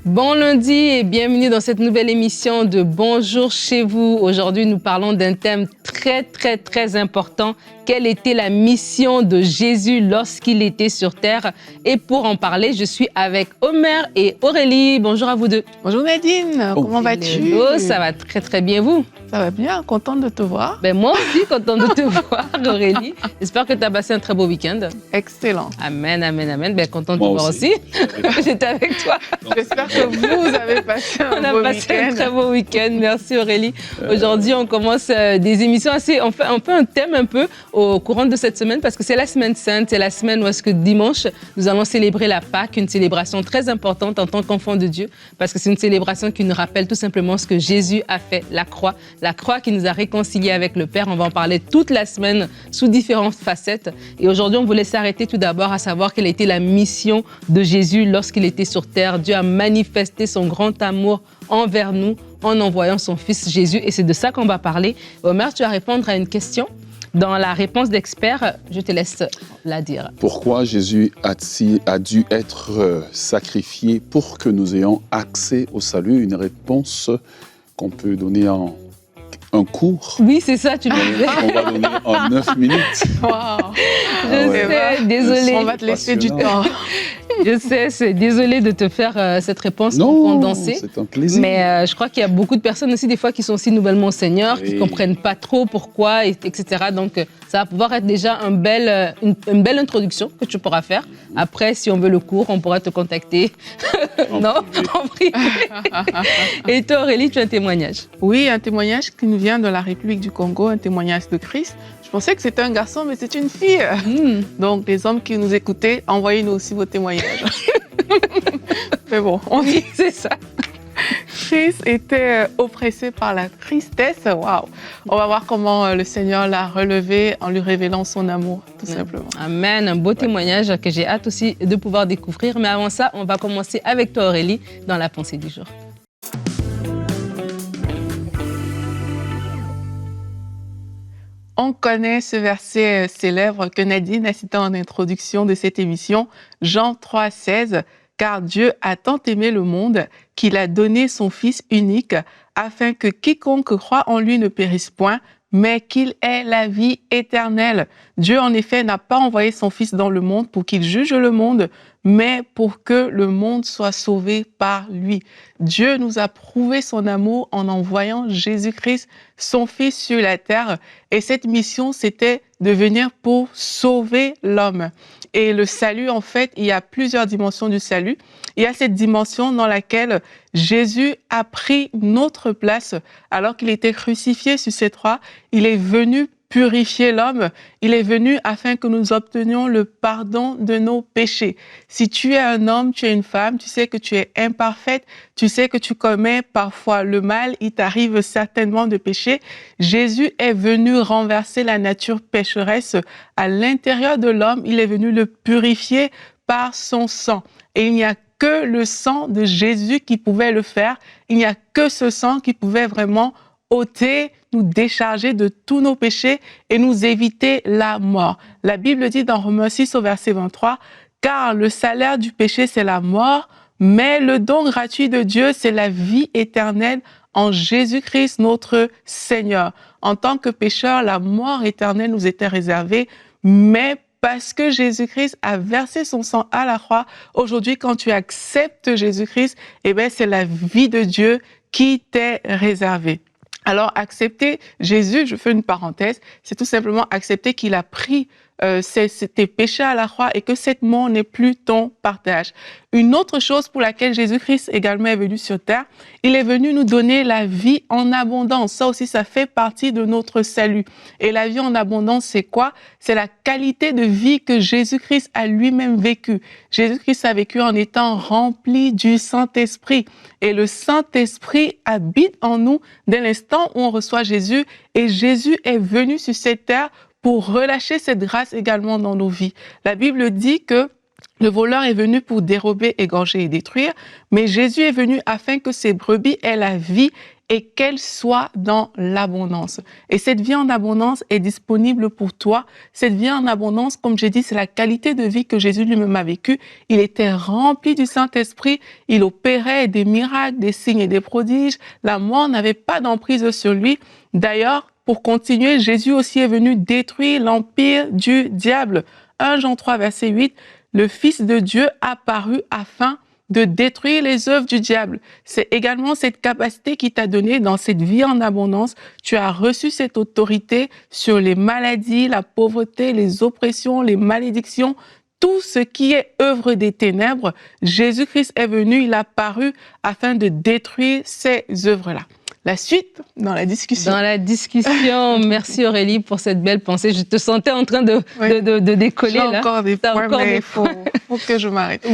Bon lundi et bienvenue dans cette nouvelle émission de Bonjour chez vous. Aujourd'hui, nous parlons d'un thème très important. Quelle était la mission de Jésus lorsqu'il était sur terre? Et pour en parler, je suis avec Omer et Aurélie. Bonjour à vous deux. Bonjour Nadine, comment vas-tu? Ça va très bien, vous? Ça va bien, contente de te voir. Ben moi aussi, contente de te voir, Aurélie. J'espère que tu as passé un très beau week-end. Excellent. Amen. Ben contente de te voir aussi. J'étais avec toi. J'espère que vous avez passé un beau week-end. On a passé un très beau week-end. Merci Aurélie. Aujourd'hui, on commence des émissions assez... On fait un thème un peu au courant de cette semaine parce que c'est la semaine sainte. C'est la semaine où est-ce que dimanche, nous allons célébrer la Pâque, une célébration très importante en tant qu'enfant de Dieu parce que c'est une célébration qui nous rappelle tout simplement ce que Jésus a fait, la croix qui nous a réconciliés avec le Père. On va en parler toute la semaine sous différentes facettes. Et aujourd'hui, on voulait s'arrêter tout d'abord à savoir quelle était la mission de Jésus lorsqu'il était sur terre. Dieu a manifesté son grand amour envers nous en envoyant son Fils Jésus. Et c'est de ça qu'on va parler. Omer, tu vas répondre à une question. Dans la réponse d'expert, je te laisse la dire. Pourquoi Jésus a dû être sacrifié pour que nous ayons accès au salut? Une réponse qu'on peut donner en un cours. Oui, c'est ça, tu le disais. On va donner en 9 minutes. Wow. Je sais, désolée. On va te laisser du temps. Je sais, c'est désolée de te faire cette réponse condensée. C'est un plaisir. Mais je crois qu'il y a beaucoup de personnes aussi, des fois, qui sont aussi nouvellement seniors, qui ne comprennent pas trop pourquoi, etc. Donc, ça va pouvoir être déjà une belle introduction que tu pourras faire. Après, si on veut le cours, on pourra te contacter. En privé. Et toi, Aurélie, tu as un témoignage? Oui, un témoignage qui nous vient de la République du Congo, un témoignage de Christ. Je pensais que c'était un garçon, mais c'est une fille. Donc, les hommes qui nous écoutaient, envoyez-nous aussi vos témoignages. Mais bon, on dit c'est ça. Christ était oppressé par la tristesse. Waouh! On va voir comment le Seigneur l'a relevé en lui révélant son amour, tout simplement. Amen. Un beau témoignage que j'ai hâte aussi de pouvoir découvrir. Mais avant ça, on va commencer avec toi, Aurélie, dans la pensée du jour. On connaît ce verset célèbre que Nadine a cité en introduction de cette émission, Jean 3,16, « Car Dieu a tant aimé le monde qu'il a donné son Fils unique, afin que quiconque croit en lui ne périsse point, mais qu'il ait la vie éternelle. » Dieu, en effet, n'a pas envoyé son Fils dans le monde pour qu'il juge le monde, mais pour que le monde soit sauvé par lui. Dieu nous a prouvé son amour en envoyant Jésus-Christ, son Fils, sur la terre. Et cette mission, c'était de venir pour sauver l'homme. Et le salut, en fait, il y a plusieurs dimensions du salut. Il y a cette dimension dans laquelle Jésus a pris notre place alors qu'il était crucifié sur cette croix. Il est venu purifier l'homme. Il est venu afin que nous obtenions le pardon de nos péchés. Si tu es un homme, tu es une femme, tu sais que tu es imparfaite, tu sais que tu commets parfois le mal, il t'arrive certainement de pécher. Jésus est venu renverser la nature pécheresse à l'intérieur de l'homme. Il est venu le purifier par son sang. Et il n'y a que le sang de Jésus qui pouvait le faire. Il n'y a que ce sang qui pouvait vraiment ôter, nous décharger de tous nos péchés et nous éviter la mort. La Bible dit dans Romains 6 au verset 23, « Car le salaire du péché, c'est la mort, mais le don gratuit de Dieu, c'est la vie éternelle en Jésus-Christ, notre Seigneur. » En tant que pécheurs, la mort éternelle nous était réservée, mais parce que Jésus-Christ a versé son sang à la croix, aujourd'hui, quand tu acceptes Jésus-Christ, c'est la vie de Dieu qui t'est réservée. Alors, accepter Jésus, je fais une parenthèse, c'est tout simplement accepter qu'il a pris tes péchés à la croix et que cette mort n'est plus ton partage. Une autre chose pour laquelle Jésus-Christ également est venu sur terre, il est venu nous donner la vie en abondance. Ça aussi, ça fait partie de notre salut. Et la vie en abondance, c'est quoi? C'est la qualité de vie que Jésus-Christ a lui-même vécue. Jésus-Christ a vécu en étant rempli du Saint-Esprit. Et le Saint-Esprit habite en nous dès l'instant où on reçoit Jésus. Et Jésus est venu sur cette terre pour relâcher cette grâce également dans nos vies. La Bible dit que le voleur est venu pour dérober, égorger et détruire, mais Jésus est venu afin que ses brebis aient la vie et qu'elle soit dans l'abondance. Et cette vie en abondance est disponible pour toi. Cette vie en abondance, comme j'ai dit, c'est la qualité de vie que Jésus lui-même a vécue. Il était rempli du Saint-Esprit, il opérait des miracles, des signes et des prodiges. La mort n'avait pas d'emprise sur lui. D'ailleurs, pour continuer, Jésus aussi est venu détruire l'empire du diable. 1 Jean 3, verset 8, le Fils de Dieu apparut afin de détruire les œuvres du diable. C'est également cette capacité qui t'a donné dans cette vie en abondance. Tu as reçu cette autorité sur les maladies, la pauvreté, les oppressions, les malédictions, tout ce qui est œuvre des ténèbres. Jésus-Christ est venu, il a apparu afin de détruire ces œuvres-là. La suite dans la discussion. Dans la discussion, merci Aurélie pour cette belle pensée. Je te sentais en train de décoller. J'ai encore des points, mais il faut que je m'arrête.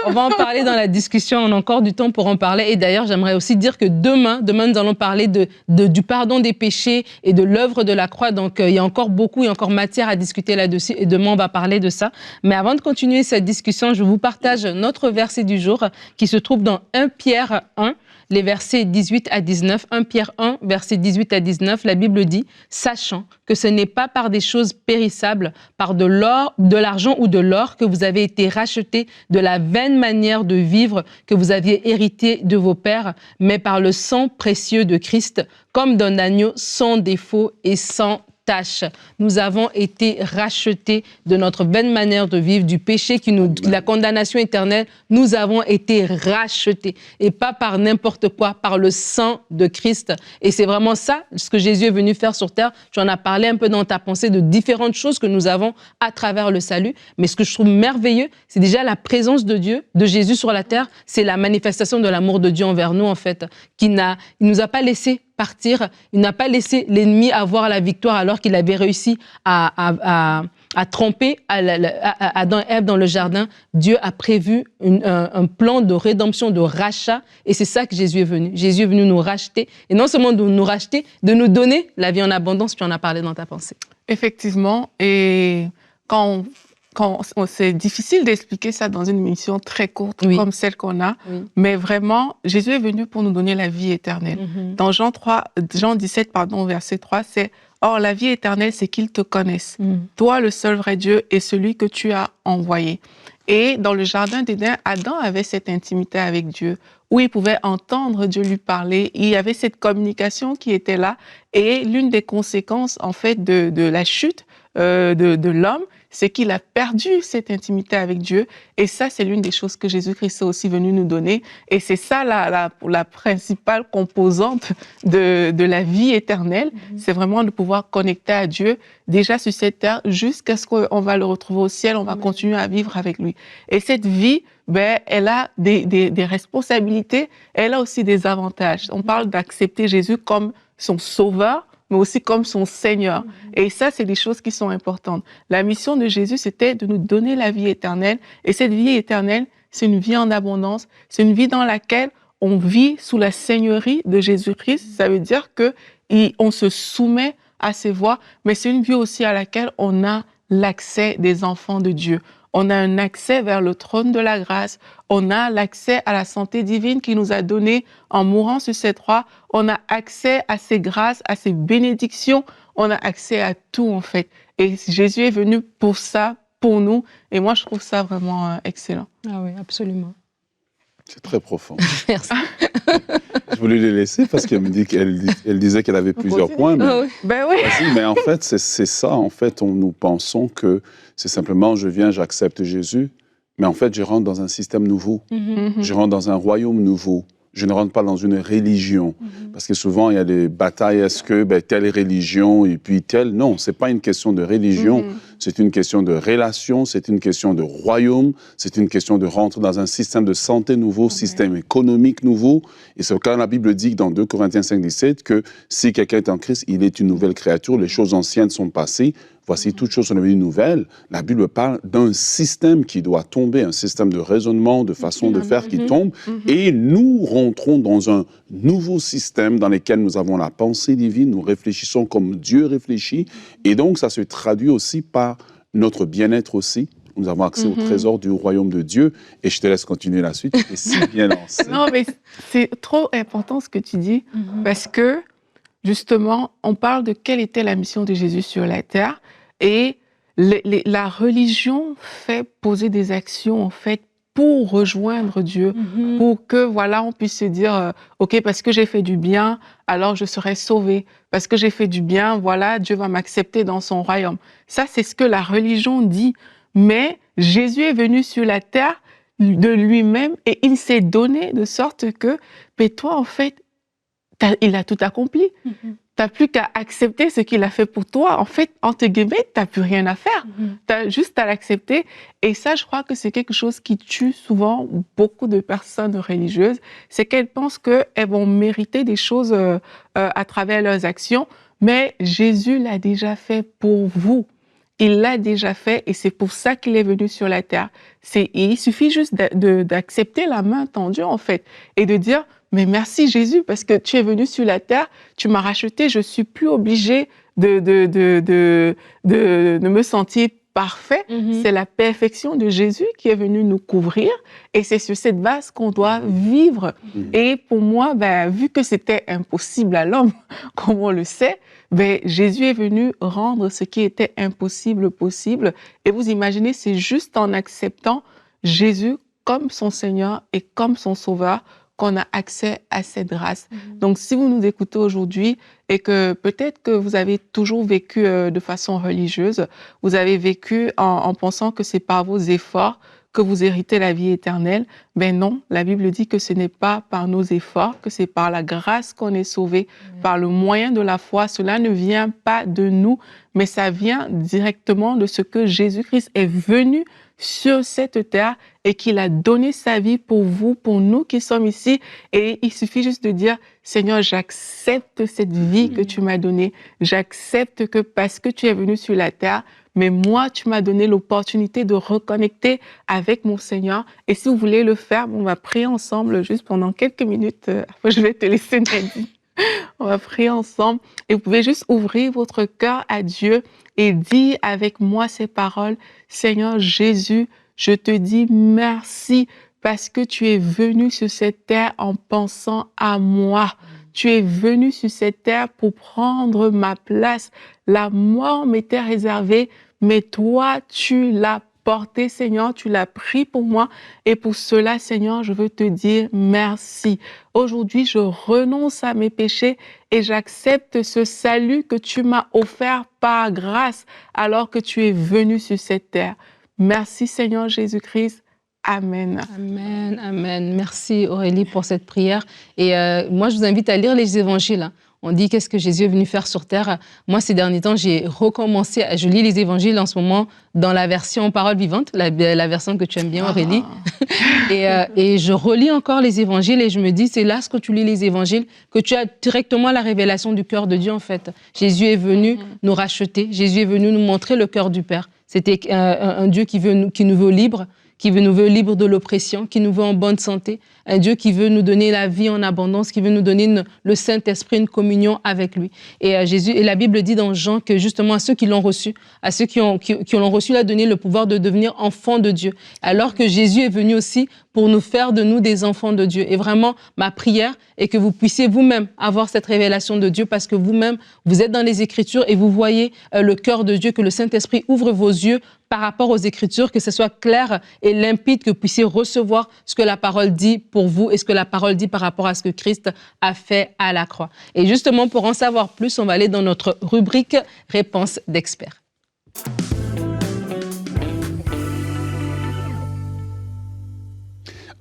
On va en parler dans la discussion, on a encore du temps pour en parler. Et d'ailleurs, j'aimerais aussi dire que demain nous allons parler du pardon des péchés et de l'œuvre de la croix. Donc, il y a encore matière à discuter là-dessus. Et demain, on va parler de ça. Mais avant de continuer cette discussion, je vous partage notre verset du jour qui se trouve dans 1 Pierre 1. Les versets 18 à 19, 1 Pierre 1, versets 18 à 19, la Bible dit « Sachant que ce n'est pas par des choses périssables, par de l'or, de l'argent ou de l'or que vous avez été rachetés de la vaine manière de vivre que vous aviez hérité de vos pères, mais par le sang précieux de Christ, comme d'un agneau sans défaut et sans tâche. Nous avons été rachetés de notre vaine manière de vivre, du péché de la condamnation éternelle. Nous avons été rachetés et pas par n'importe quoi, par le sang de Christ. Et c'est vraiment ça, ce que Jésus est venu faire sur terre. Tu en as parlé un peu dans ta pensée de différentes choses que nous avons à travers le salut. Mais ce que je trouve merveilleux, c'est déjà la présence de Dieu, de Jésus sur la terre. C'est la manifestation de l'amour de Dieu envers nous, en fait, il nous a pas laissé partir, il n'a pas laissé l'ennemi avoir la victoire alors qu'il avait réussi à tromper Adam et Ève dans le jardin. Dieu a prévu un plan de rédemption, de rachat, et c'est ça que Jésus est venu. Jésus est venu nous racheter, et non seulement de nous racheter, de nous donner la vie en abondance, tu en as parlé dans ta pensée. Effectivement, et quand c'est difficile d'expliquer ça dans une émission très courte comme celle qu'on a, mais vraiment, Jésus est venu pour nous donner la vie éternelle. Dans Jean 17, verset 3, c'est « Or, la vie éternelle, c'est qu'ils te connaissent, toi, le seul vrai Dieu, et celui que tu as envoyé. » Et dans le jardin d'Éden, Adam avait cette intimité avec Dieu, où il pouvait entendre Dieu lui parler. Il y avait cette communication qui était là, et l'une des conséquences, en fait, de la chute de l'homme, c'est qu'il a perdu cette intimité avec Dieu. Et ça, c'est l'une des choses que Jésus-Christ est aussi venu nous donner. Et c'est ça la principale composante de la vie éternelle. C'est vraiment de pouvoir connecter à Dieu déjà sur cette terre jusqu'à ce qu'on va le retrouver au ciel. On va continuer à vivre avec lui. Et cette vie, elle a des responsabilités. Elle a aussi des avantages. On parle d'accepter Jésus comme son sauveur, mais aussi comme son Seigneur. Et ça, c'est des choses qui sont importantes. La mission de Jésus, c'était de nous donner la vie éternelle. Et cette vie éternelle, c'est une vie en abondance. C'est une vie dans laquelle on vit sous la seigneurie de Jésus-Christ. Ça veut dire qu'on se soumet à ses voies, mais c'est une vie aussi à laquelle on a l'accès des enfants de Dieu. On a un accès vers le trône de la grâce. On a l'accès à la santé divine qu'il nous a donnée en mourant sur cette croix. On a accès à ses grâces, à ses bénédictions. On a accès à tout, en fait. Et Jésus est venu pour ça, pour nous. Et moi, je trouve ça vraiment excellent. Ah oui, absolument. C'est très profond. Merci. Je voulais les laisser parce qu'elle me dit qu'elle disait qu'elle avait plusieurs points. Mais, oui. Mais en fait, c'est ça. En fait, nous pensons que c'est simplement je viens, j'accepte Jésus, mais en fait, je rentre dans un système nouveau. Je rentre dans un royaume nouveau. Je ne rentre pas dans une religion. Parce que souvent, il y a des batailles. Est-ce que telle religion et puis telle? Non, ce n'est pas une question de religion. C'est une question de relation, c'est une question de royaume, c'est une question de rentrer dans un système de santé nouveau, système économique nouveau. Et c'est quand la Bible dit dans 2 Corinthiens 5, 17 que si quelqu'un est en Christ, il est une nouvelle créature, les choses anciennes sont passées, voici toutes choses sont devenues nouvelles. La Bible parle d'un système qui doit tomber, un système de raisonnement, de façon de faire qui tombe, et nous rentrons dans un nouveau système dans lequel nous avons la pensée divine, nous réfléchissons comme Dieu réfléchit, et donc ça se traduit aussi par notre bien-être aussi. nous avons accès au trésor du royaume de Dieu. Et je te laisse continuer la suite, tu es si bien lancé. Non, mais c'est trop important ce que tu dis, parce que, justement, on parle de quelle était la mission de Jésus sur la terre, et la religion fait poser des actions, en fait, pour rejoindre Dieu, pour que, voilà, on puisse se dire, OK, parce que j'ai fait du bien, alors je serai sauvé. Parce que j'ai fait du bien, voilà, Dieu va m'accepter dans son royaume. Ça, c'est ce que la religion dit. Mais Jésus est venu sur la terre de lui-même et il s'est donné de sorte que, mais toi, en fait, il a tout accompli. Tu n'as plus qu'à accepter ce qu'il a fait pour toi. En fait, entre guillemets, tu n'as plus rien à faire. Tu as juste à l'accepter. Et ça, je crois que c'est quelque chose qui tue souvent beaucoup de personnes religieuses. C'est qu'elles pensent qu'elles vont mériter des choses à travers leurs actions. Mais Jésus l'a déjà fait pour vous. Il l'a déjà fait et c'est pour ça qu'il est venu sur la terre. Il suffit juste d'accepter la main tendue, en fait, et de dire « Mais merci Jésus, parce que tu es venu sur la terre, tu m'as racheté, je ne suis plus obligé de me sentir parfait. C'est la perfection de Jésus qui est venu nous couvrir et c'est sur cette base qu'on doit vivre. Et pour moi, vu que c'était impossible à l'homme, comme on le sait, Jésus est venu rendre ce qui était impossible possible. Et vous imaginez, c'est juste en acceptant Jésus comme son Seigneur et comme son Sauveur qu'on a accès à cette grâce. Donc, si vous nous écoutez aujourd'hui et que peut-être que vous avez toujours vécu de façon religieuse, vous avez vécu en pensant que c'est par vos efforts que vous héritez la vie éternelle, non, la Bible dit que ce n'est pas par nos efforts, que c'est par la grâce qu'on est sauvé, par le moyen de la foi. Cela ne vient pas de nous, mais ça vient directement de ce que Jésus-Christ est venu sur cette terre et qu'il a donné sa vie pour vous, pour nous qui sommes ici. Et il suffit juste de dire, Seigneur, j'accepte cette vie que tu m'as donnée. J'accepte que parce que tu es venu sur la terre, mais moi, tu m'as donné l'opportunité de reconnecter avec mon Seigneur. Et si vous voulez le faire, on va prier ensemble juste pendant quelques minutes. Après, je vais te laisser, Nadine. On va prier ensemble. Et vous pouvez juste ouvrir votre cœur à Dieu et dire avec moi ces paroles. Seigneur Jésus, je te dis merci parce que tu es venu sur cette terre en pensant à moi. Tu es venu sur cette terre pour prendre ma place. La mort m'était réservée, mais toi, tu l'as porté, Seigneur, tu l'as pris pour moi. Et pour cela, Seigneur, je veux te dire merci. Aujourd'hui, je renonce à mes péchés et j'accepte ce salut que tu m'as offert par grâce alors que tu es venu sur cette terre. Merci, Seigneur Jésus-Christ. Amen. Amen, amen. Merci Aurélie pour cette prière. Et moi, je vous invite à lire les évangiles. On dit qu'est-ce que Jésus est venu faire sur terre. Moi, ces derniers temps, j'ai recommencé, je lis les évangiles en ce moment dans la version parole vivante, la version que tu aimes bien, Aurélie. Et je relis encore les évangiles et je me dis, c'est là, ce que tu lis les évangiles, que tu as directement la révélation du cœur de Dieu, en fait. Jésus est venu nous racheter. Jésus est venu nous montrer le cœur du Père. C'était un Dieu qui nous veut libres, qui nous veut libres de l'oppression, qui nous veut en bonne santé, un Dieu qui veut nous donner la vie en abondance, qui veut nous donner le Saint-Esprit, une communion avec lui. Et la Bible dit dans Jean que justement à ceux qui l'ont reçu, à ceux qui l'ont reçu, il a donné le pouvoir de devenir enfants de Dieu. Alors que Jésus est venu aussi pour nous faire de nous des enfants de Dieu. Et vraiment, ma prière est que vous puissiez vous-même avoir cette révélation de Dieu parce que vous-même, vous êtes dans les Écritures et vous voyez le cœur de Dieu, que le Saint-Esprit ouvre vos yeux par rapport aux Écritures, que ce soit clair et limpide, que vous puissiez recevoir ce que la parole dit pour vous et ce que la parole dit par rapport à ce que Christ a fait à la croix. Et justement, pour en savoir plus, on va aller dans notre rubrique « Réponse d'experts ».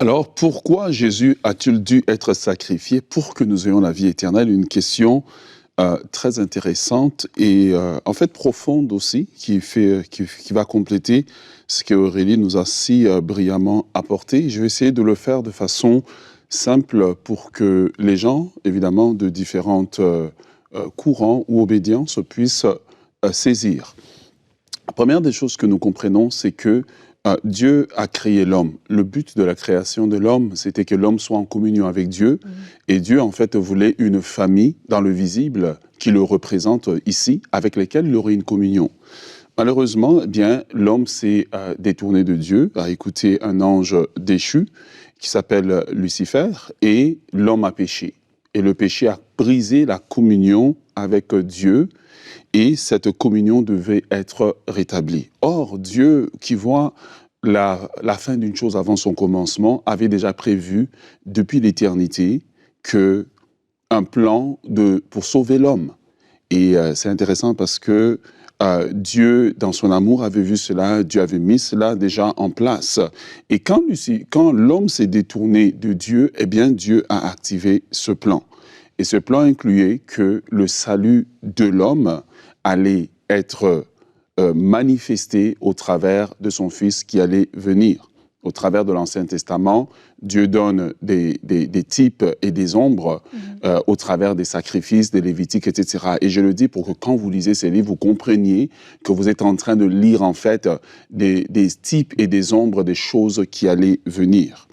Alors, pourquoi Jésus a-t-il dû être sacrifié pour que nous ayons la vie éternelle? Une question très intéressante et en fait profonde aussi, qui va compléter ce que Aurélie nous a si brillamment apporté. Je vais essayer de le faire de façon simple pour que les gens, évidemment, de différents courants ou obédiences puissent saisir. La première des choses que nous comprenons, c'est que Dieu a créé l'homme. Le but de la création de l'homme, c'était que l'homme soit en communion avec Dieu. Et Dieu, en fait, voulait une famille dans le visible qui le représente ici, avec lesquelles il aurait une communion. Malheureusement, eh bien, l'homme s'est détourné de Dieu, a écouté un ange déchu qui s'appelle Lucifer, et l'homme a péché. Et le péché a brisé la communion avec Dieu, et cette communion devait être rétablie. Or, Dieu, qui voit la fin d'une chose avant son commencement, avait déjà prévu depuis l'éternité un plan pour sauver l'homme. Et c'est intéressant parce que Dieu, dans son amour, avait vu cela, Dieu avait mis cela déjà en place. Et quand l'homme s'est détourné de Dieu, eh bien, Dieu a activé ce plan. Et ce plan incluait que le salut de l'homme allait être manifesté au travers de son Fils qui allait venir. Au travers de l'Ancien Testament, Dieu donne des types et des ombres au travers des sacrifices, des Lévitiques, etc. Et je le dis pour que quand vous lisez ces livres, vous compreniez que vous êtes en train de lire en fait des types et des ombres des choses qui allaient venir.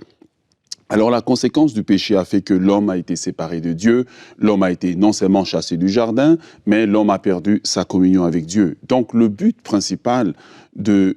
Alors la conséquence du péché a fait que l'homme a été séparé de Dieu, l'homme a été non seulement chassé du jardin, mais l'homme a perdu sa communion avec Dieu. Donc le but principal de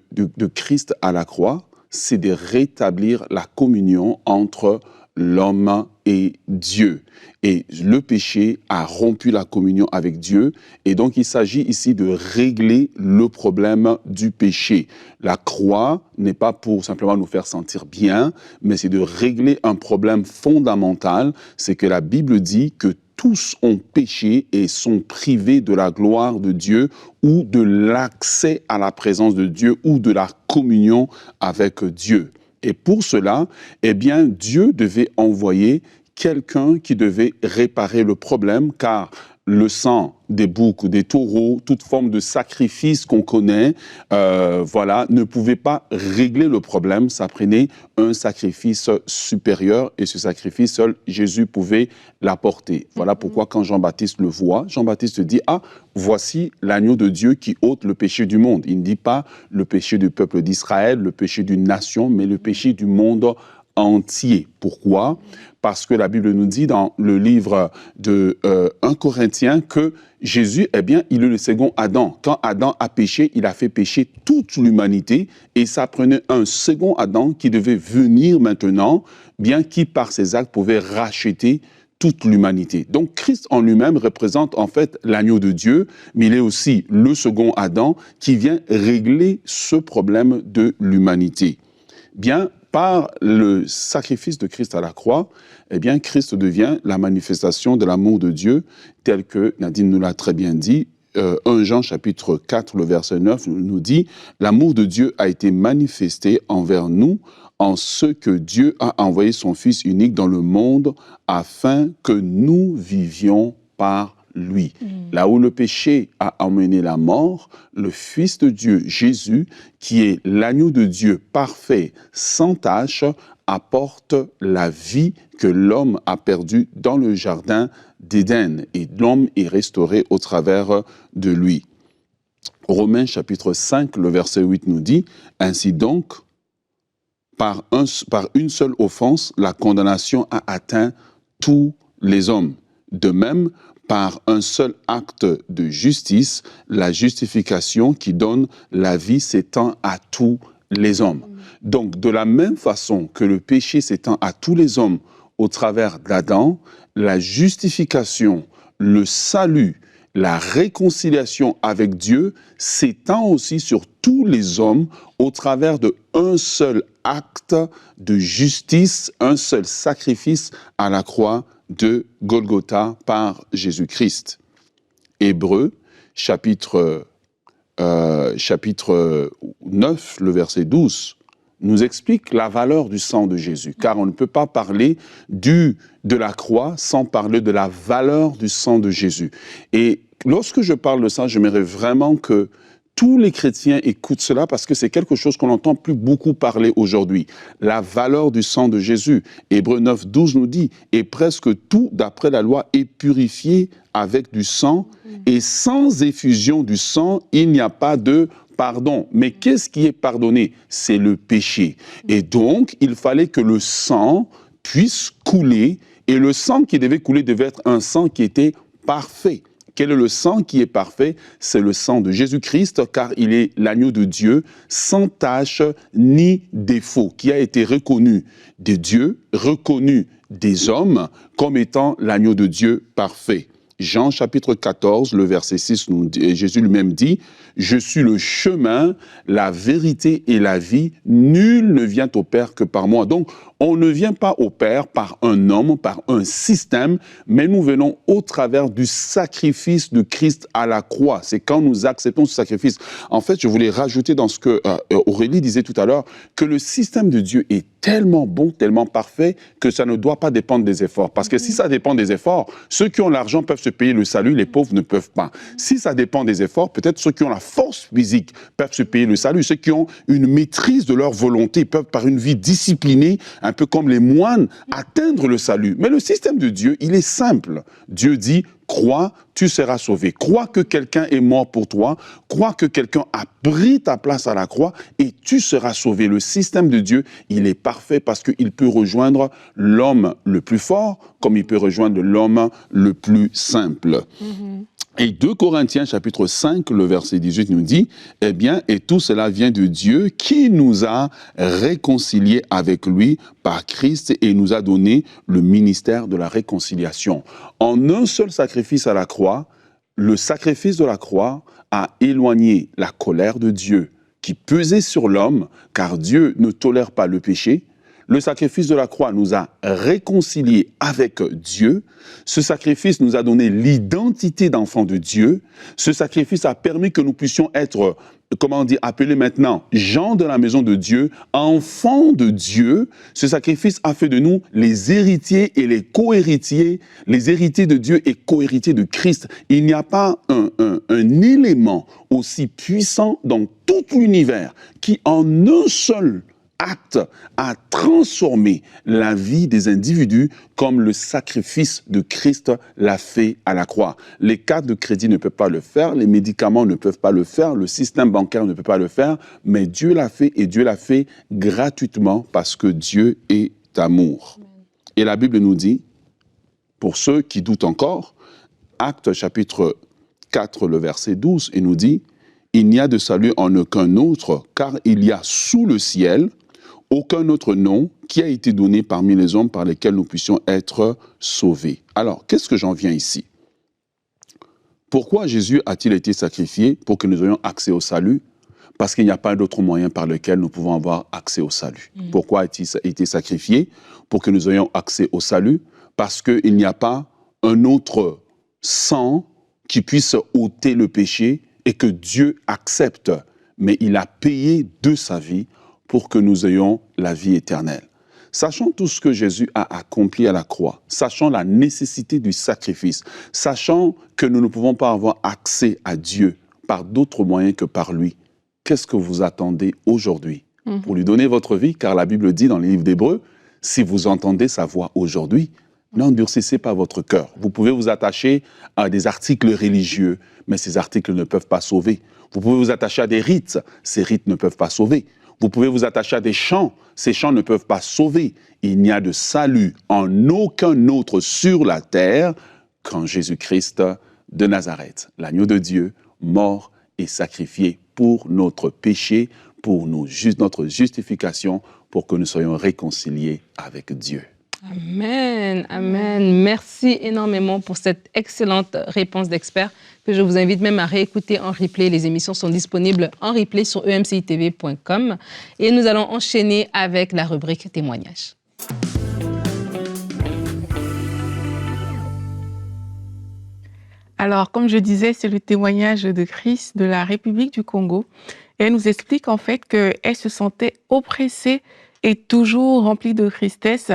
Christ à la croix, c'est de rétablir la communion entre l'homme et Dieu. Et le péché a rompu la communion avec Dieu. Et donc, il s'agit ici de régler le problème du péché. La croix n'est pas pour simplement nous faire sentir bien, mais c'est de régler un problème fondamental. C'est que la Bible dit que tous ont péché et sont privés de la gloire de Dieu ou de l'accès à la présence de Dieu ou de la communion avec Dieu. Et pour cela, eh bien, Dieu devait envoyer quelqu'un qui devait réparer le problème, car le sang des boucs, des taureaux, toute forme de sacrifice qu'on connaît, ne pouvait pas régler le problème. Ça prenait un sacrifice supérieur et ce sacrifice, seul Jésus pouvait l'apporter. Voilà pourquoi quand Jean-Baptiste le voit, Jean-Baptiste dit « Ah, voici l'agneau de Dieu qui ôte le péché du monde ». Il ne dit pas le péché du peuple d'Israël, le péché d'une nation, mais le péché du monde entier. Pourquoi ? Parce que la Bible nous dit dans le livre de 1 Corinthiens que Jésus, eh bien, il est le second Adam. Quand Adam a péché, il a fait pécher toute l'humanité et ça prenait un second Adam qui devait venir maintenant, bien qui par ses actes pouvait racheter toute l'humanité. Donc Christ en lui-même représente en fait l'agneau de Dieu, mais il est aussi le second Adam qui vient régler ce problème de l'humanité. Bien, par le sacrifice de Christ à la croix, eh bien, Christ devient la manifestation de l'amour de Dieu, tel que Nadine nous l'a très bien dit. 1 Jean chapitre 4, le verset 9 nous dit « L'amour de Dieu a été manifesté envers nous en ce que Dieu a envoyé son Fils unique dans le monde afin que nous vivions par lui. » Là où le péché a emmené la mort, le Fils de Dieu, Jésus, qui est l'agneau de Dieu parfait, sans tache, apporte la vie que l'homme a perdue dans le jardin d'Éden. Et l'homme est restauré au travers de lui. Romains chapitre 5, le verset 8 nous dit « Ainsi donc, par une seule offense, la condamnation a atteint tous les hommes. De même, par un seul acte de justice, la justification qui donne la vie s'étend à tous les hommes. » Donc, de la même façon que le péché s'étend à tous les hommes au travers d'Adam, la justification, le salut, la réconciliation avec Dieu s'étend aussi sur tous les hommes au travers d'un seul acte de justice, un seul sacrifice à la croix de Golgotha par Jésus-Christ. Hébreux, chapitre 9, le verset 12, nous explique la valeur du sang de Jésus, car on ne peut pas parler de la croix sans parler de la valeur du sang de Jésus. Et lorsque je parle de ça, j'aimerais vraiment que tous les chrétiens écoutent cela parce que c'est quelque chose qu'on n'entend plus beaucoup parler aujourd'hui. La valeur du sang de Jésus. Hébreux 9, 12 nous dit « Et presque tout, d'après la loi, est purifié avec du sang, et sans effusion du sang, il n'y a pas de pardon. » Mais qu'est-ce qui est pardonné? C'est le péché. Et donc, il fallait que le sang puisse couler, et le sang qui devait couler devait être un sang qui était parfait, Quel est le sang qui est parfait? C'est le sang de Jésus-Christ, car il est l'agneau de Dieu, sans tache ni défaut, qui a été reconnu de Dieu, reconnu des hommes, comme étant l'agneau de Dieu parfait. Jean chapitre 14, le verset 6, Jésus lui-même dit « Je suis le chemin, la vérité et la vie. Nul ne vient au Père que par moi. » Donc, on ne vient pas au Père par un homme, par un système, mais nous venons au travers du sacrifice de Christ à la croix. C'est quand nous acceptons ce sacrifice. En fait, je voulais rajouter dans ce que Aurélie disait tout à l'heure, que le système de Dieu est tellement bon, tellement parfait, que ça ne doit pas dépendre des efforts. Parce que si ça dépend des efforts, ceux qui ont l'argent peuvent se payer le salut, les pauvres ne peuvent pas. Si ça dépend des efforts, peut-être ceux qui ont la force physique peuvent se payer le salut. Ceux qui ont une maîtrise de leur volonté peuvent, par une vie disciplinée, un peu comme les moines, atteindre le salut. Mais le système de Dieu, il est simple. Dieu dit, crois, tu seras sauvé. Crois que quelqu'un est mort pour toi. Crois que quelqu'un a pris ta place à la croix et tu seras sauvé. Le système de Dieu, il est parfait parce qu'il peut rejoindre l'homme le plus fort comme il peut rejoindre l'homme le plus simple. Et 2 Corinthiens chapitre 5, le verset 18 nous dit, « Eh bien, et tout cela vient de Dieu qui nous a réconciliés avec lui par Christ et nous a donné le ministère de la réconciliation. » En un seul sacrifice à la croix, le sacrifice de la croix a éloigné la colère de Dieu qui pesait sur l'homme, car Dieu ne tolère pas le péché. Le sacrifice de la croix nous a réconciliés avec Dieu. Ce sacrifice nous a donné l'identité d'enfants de Dieu. Ce sacrifice a permis que nous puissions être, appelés maintenant gens de la maison de Dieu, enfants de Dieu. Ce sacrifice a fait de nous les héritiers et les co-héritiers, les héritiers de Dieu et co-héritiers de Christ. Il n'y a pas un élément aussi puissant dans tout l'univers qui, en un seul acte à transformer la vie des individus comme le sacrifice de Christ l'a fait à la croix. Les cartes de crédit ne peuvent pas le faire, les médicaments ne peuvent pas le faire, le système bancaire ne peut pas le faire, mais Dieu l'a fait et Dieu l'a fait gratuitement parce que Dieu est amour. Et la Bible nous dit, pour ceux qui doutent encore, Actes chapitre 4, le verset 12, il nous dit « Il n'y a de salut en aucun autre, car il y a sous le ciel aucun autre nom qui a été donné parmi les hommes par lesquels nous puissions être sauvés. » Alors, qu'est-ce que j'en viens ici? Pourquoi Jésus a-t-il été sacrifié? Pour que nous ayons accès au salut? Parce qu'il n'y a pas d'autre moyen par lequel nous pouvons avoir accès au salut. Pourquoi a-t-il été sacrifié? Pour que nous ayons accès au salut? Parce qu'il n'y a pas un autre sang qui puisse ôter le péché et que Dieu accepte. Mais il a payé de sa vie pour que nous ayons la vie éternelle. Sachant tout ce que Jésus a accompli à la croix, sachant la nécessité du sacrifice, sachant que nous ne pouvons pas avoir accès à Dieu par d'autres moyens que par lui, qu'est-ce que vous attendez aujourd'hui pour lui donner votre vie? Car la Bible dit dans les livres d'Hébreux, si vous entendez sa voix aujourd'hui, n'endurcissez pas votre cœur. Vous pouvez vous attacher à des articles religieux, mais ces articles ne peuvent pas sauver. Vous pouvez vous attacher à des rites, ces rites ne peuvent pas sauver. Vous pouvez vous attacher à des chants, ces chants ne peuvent pas sauver. Il n'y a de salut en aucun autre sur la terre qu'en Jésus-Christ de Nazareth, l'agneau de Dieu, mort et sacrifié pour notre péché, pour notre justification, pour que nous soyons réconciliés avec Dieu. Amen, amen. Merci énormément pour cette excellente réponse d'expert que je vous invite même à réécouter en replay. Les émissions sont disponibles en replay sur emcitv.com et nous allons enchaîner avec la rubrique témoignages. Alors, comme je disais, c'est le témoignage de Chris de la République du Congo. Et elle nous explique en fait qu'elle se sentait oppressée et toujours remplie de tristesse,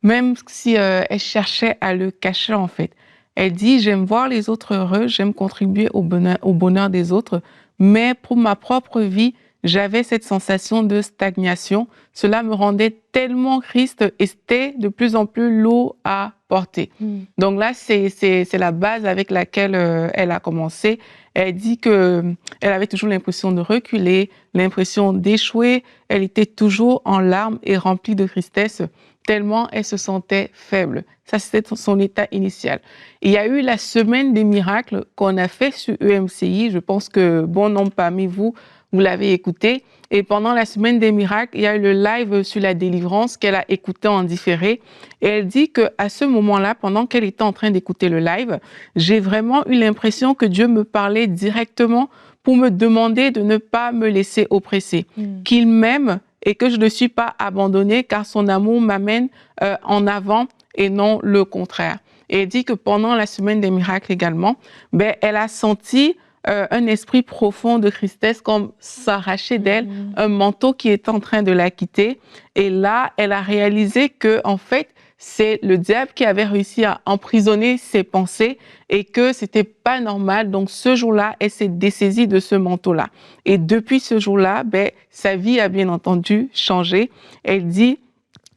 même si elle cherchait à le cacher en fait. Elle dit « J'aime voir les autres heureux, j'aime contribuer au bonheur des autres, mais pour ma propre vie, j'avais cette sensation de stagnation. Cela me rendait tellement triste et c'était de plus en plus lourd à porter. » Donc là, c'est la base avec laquelle elle a commencé. Elle dit qu'elle avait toujours l'impression de reculer, l'impression d'échouer. Elle était toujours en larmes et remplie de tristesse. tellement elle se sentait faible. Ça, c'était son état initial. Il y a eu la semaine des miracles qu'on a fait sur EMCI. Je pense que bon nombre parmi vous l'avez écouté. Et pendant la semaine des miracles, il y a eu le live sur la délivrance qu'elle a écouté en différé. Et elle dit qu'à ce moment-là, pendant qu'elle était en train d'écouter le live, j'ai vraiment eu l'impression que Dieu me parlait directement pour me demander de ne pas me laisser oppresser, qu'il m'aime et que je ne suis pas abandonnée car son amour m'amène en avant et non le contraire. Et elle dit que pendant la semaine des miracles également, elle a senti un esprit profond de tristesse comme s'arracher d'elle, un manteau qui est en train de la quitter. Et là, elle a réalisé que, en fait, c'est le diable qui avait réussi à emprisonner ses pensées et que c'était pas normal. Donc, ce jour-là, elle s'est dessaisie de ce manteau-là. Et depuis ce jour-là, sa vie a bien entendu changé. Elle dit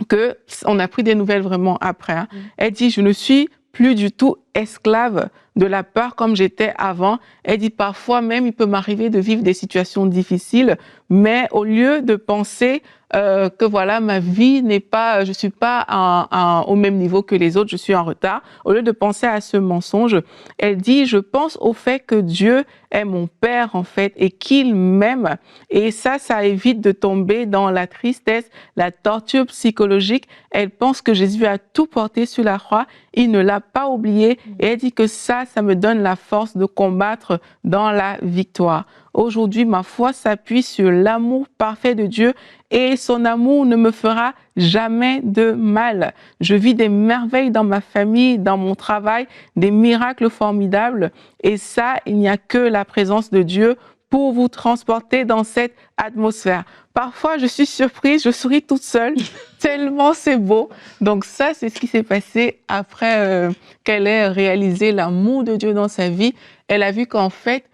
que, on a pris des nouvelles vraiment après. Elle dit, je ne suis plus du tout esclave de la peur comme j'étais avant. Elle dit parfois même, il peut m'arriver de vivre des situations difficiles, mais au lieu de penser que voilà, ma vie n'est pas, je suis pas au même niveau que les autres, je suis en retard. Au lieu de penser à ce mensonge, elle dit, je pense au fait que Dieu est mon Père en fait et qu'il m'aime. Et ça évite de tomber dans la tristesse, la torture psychologique. Elle pense que Jésus a tout porté sur la croix, il ne l'a pas oublié. Et elle dit que ça me donne la force de combattre dans la victoire. Aujourd'hui, ma foi s'appuie sur l'amour parfait de Dieu et son amour ne me fera jamais de mal. Je vis des merveilles dans ma famille, dans mon travail, des miracles formidables. Et ça, il n'y a que la présence de Dieu pour vous transporter dans cette atmosphère. Parfois, je suis surprise, je souris toute seule, tellement c'est beau. Donc ça, c'est ce qui s'est passé après qu'elle ait réalisé l'amour de Dieu dans sa vie. Elle a vu qu'en fait,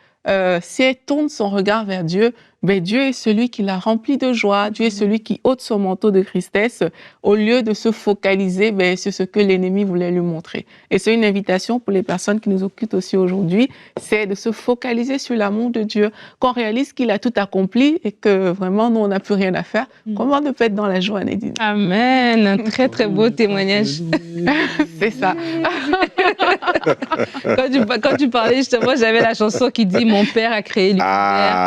si elle tourne son regard vers Dieu, Dieu est celui qui l'a rempli de joie, Dieu est celui qui ôte son manteau de tristesse au lieu de se focaliser sur ce que l'ennemi voulait lui montrer. Et c'est une invitation pour les personnes qui nous occupent aussi aujourd'hui, c'est de se focaliser sur l'amour de Dieu, qu'on réalise qu'il a tout accompli et que vraiment, nous, on n'a plus rien à faire. Comment ne pas être dans la joie, Nadine? Amen, un très très beau témoignage. C'est ça. Quand tu parlais justement, j'avais la chanson qui dit « Mon père a créé l'univers ».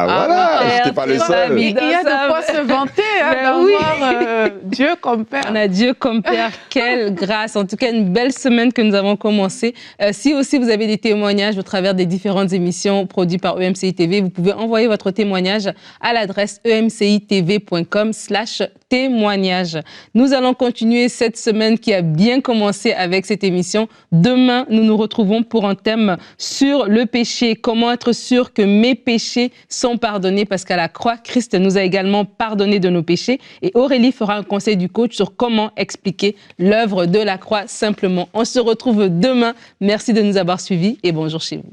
Voilà, j'étais pas le seul. Il y a de quoi se vanter d'avoir Dieu comme père. On a Dieu comme père, quelle grâce. En tout cas, une belle semaine que nous avons commencé. Si aussi vous avez des témoignages au travers des différentes émissions produites par EMCI TV, vous pouvez envoyer votre témoignage à l'adresse emcitv.com/témoignage. Nous allons continuer cette semaine qui a bien commencé avec cette émission. Demain, nous nous retrouvons pour un thème sur le péché. Comment être sûr que mes péchés sont pardonnés? Parce qu'à la croix, Christ nous a également pardonné de nos péchés. Et Aurélie fera un conseil du coach sur comment expliquer l'œuvre de la croix simplement. On se retrouve demain. Merci de nous avoir suivis et bonjour chez vous.